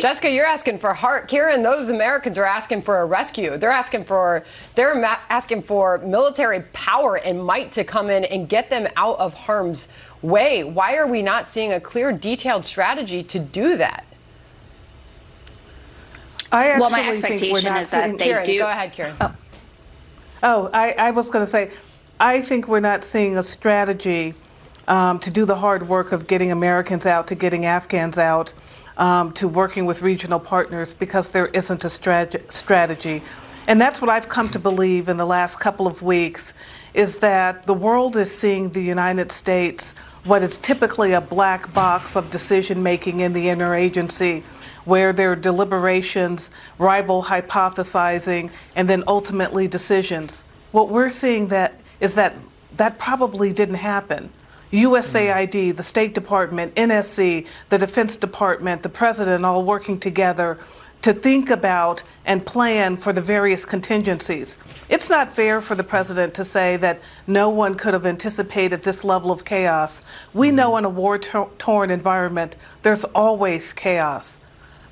Jessica, you're asking for heart. Kiron, those Americans are asking for a rescue. They're asking for military power and might to come in and get them out of harm's way. Why are we not seeing a clear, detailed strategy to do that? Well, my expectation is that they do. Go ahead, Kiron. I was going to say, I think we're not seeing a strategy to do the hard work of getting Americans out, to getting Afghans out, to working with regional partners, because there isn't a strategy. And that's what I've come to believe in the last couple of weeks, is that the world is seeing the United States, what is typically a black box of decision-making in the interagency, where there are deliberations, rival hypothesizing, and then ultimately decisions. What we're seeing is that probably didn't happen. USAID, the State Department, NSC, the Defense Department, the President all working together to think about and plan for the various contingencies. It's not fair for the President to say that no one could have anticipated this level of chaos. We know in a war-torn environment, there's always chaos.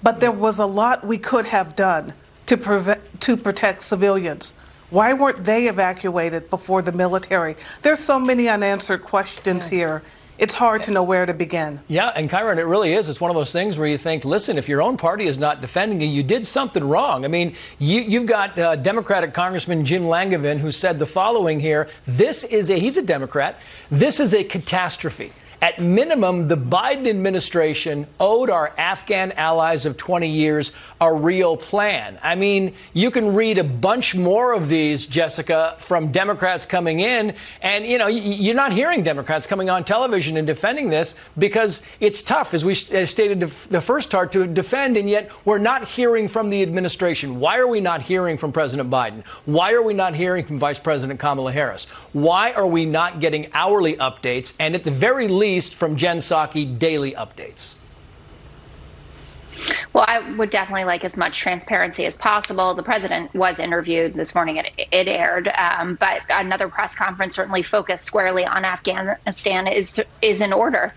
But there was a lot we could have done to protect civilians. Why weren't they evacuated before the military? There's so many unanswered questions here. It's hard to know where to begin. Yeah, and Kiron, it really is. It's one of those things where you think, listen, if your own party is not defending you, you did something wrong. I mean, you've got Democratic Congressman Jim Langevin, who said the following here. He's a Democrat. This is a catastrophe. At minimum, the Biden administration owed our Afghan allies of 20 years a real plan. I mean, you can read a bunch more of these, Jessica, from Democrats coming in. And, you know, you're not hearing Democrats coming on television and defending this because it's tough, as we stated the first part, to defend. And yet we're not hearing from the administration. Why are we not hearing from President Biden? Why are we not hearing from Vice President Kamala Harris? Why are we not getting hourly updates? And at the very least, from Jen Psaki, daily updates? Well, I would definitely like as much transparency as possible. The president was interviewed this morning. It aired, but another press conference certainly focused squarely on Afghanistan is in order.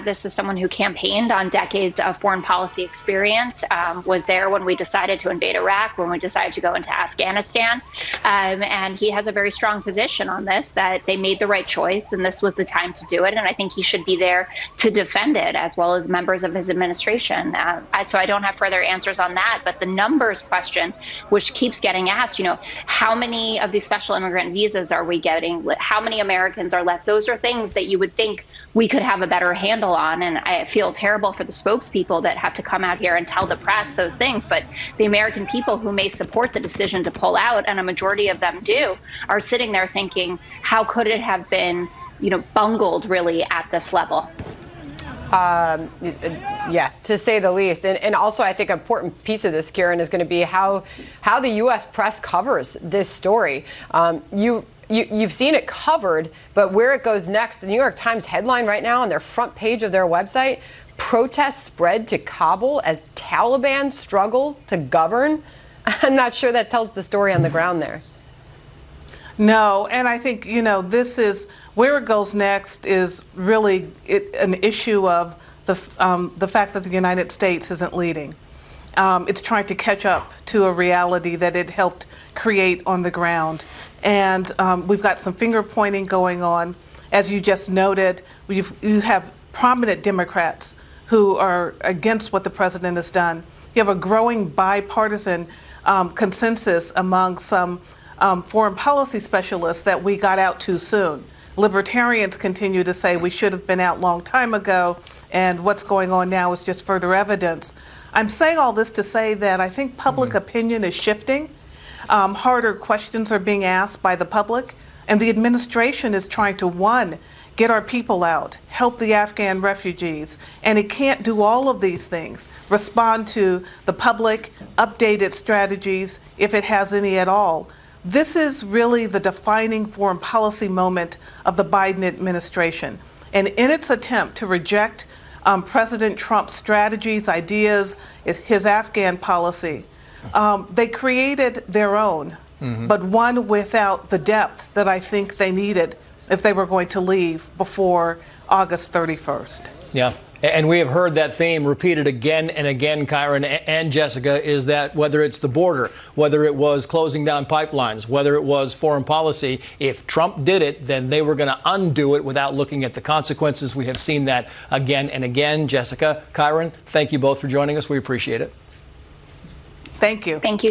This is someone who campaigned on decades of foreign policy experience, was there when we decided to invade Iraq, when we decided to go into Afghanistan, and he has a very strong position on this, that they made the right choice and this was the time to do it. And I think he should be there to defend it, as well as members of his administration. So I don't have further answers on that. But the numbers question, which keeps getting asked, you know, how many of these special immigrant visas are we getting? How many Americans are left? Those are things that you would think we could have a better handle on. And I feel terrible for the spokespeople that have to come out here and tell the press those things. But the American people who may support the decision to pull out, and a majority of them do, are sitting there thinking, how could it have been, you know, bungled really at this level? Yeah, to say the least. And also, I think an important piece of this, Kiron, is going to be how the U.S. press covers this story. You've seen it covered, but where it goes next, the New York Times headline right now on their front page of their website, protests spread to Kabul as Taliban struggle to govern. I'm not sure that tells the story on the ground there. No, and I think, you know, this is where it goes next is really an issue of the fact that the United States isn't leading. It's trying to catch up to a reality that it helped create on the ground. And we've got some finger pointing going on. As you just noted, you have prominent Democrats who are against what the president has done. You have a growing bipartisan consensus among some foreign policy specialists that we got out too soon. Libertarians continue to say we should have been out a long time ago, and what's going on now is just further evidence. I'm saying all this to say that I think public opinion is shifting. Harder questions are being asked by the public, and the administration is trying to, one, get our people out, help the Afghan refugees, and it can't do all of these things. Respond to the public, update its strategies, if it has any at all. This is really the defining foreign policy moment of the Biden administration. And in its attempt to reject President Trump's strategies, ideas, his Afghan policy, they created their own, but one without the depth that I think they needed if they were going to leave before August 31st. Yeah. And we have heard that theme repeated again and again, Kiron and Jessica, is that whether it's the border, whether it was closing down pipelines, whether it was foreign policy, if Trump did it, then they were going to undo it without looking at the consequences. We have seen that again and again. Jessica, Kiron, thank you both for joining us. We appreciate it. Thank you. Thank you.